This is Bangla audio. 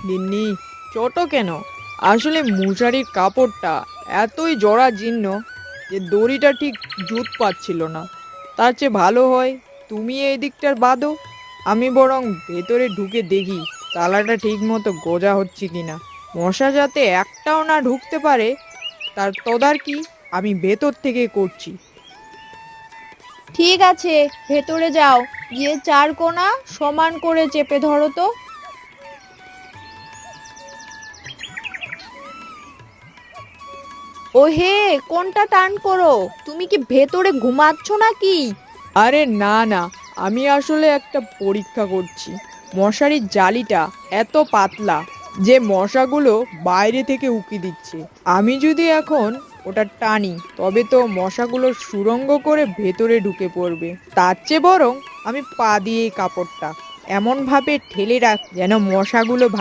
গিন্নি, ছোট কেন? আসলে মশারির কাপড়টা এতই জরাজীর্ণ যে দড়িটা ঠিক জুত পাচ্ছিল না। তার চেয়ে ভালো হয় তুমি এই দিকটার বাঁধো, আমি বরং ভেতরে ঢুকে দেখি তালাটা ঠিক মতো গোজা হচ্ছে কিনা। মশা যাতে একটাও না ঢুকতে পারে তার তদারকি আমি ভেতর থেকে করছি। ঠিক আছে, ভেতরে যাও, গিয়ে চার কোণা সমান করে চেপে ধরো তো। ও হে, কোনটা টান করো? তুমি কি ভেতরে ঘুমাচ্ছ নাকি? আরে না না, আমি আসলে একটা পরীক্ষা করছি। মশারির জালিটা এত পাতলা যে মশাগুলো বাইরে থেকে উকি দিচ্ছে। আমি যদি এখন ওটা টানি তবে তো মশাগুলো সুড়ঙ্গ করে ভেতরে ঢুকে পড়বে। তার চেয়ে বরং আমি পা দিয়ে এই কাপড়টা এমন ভাবে ঠেলে রাখ যেন মশাগুলো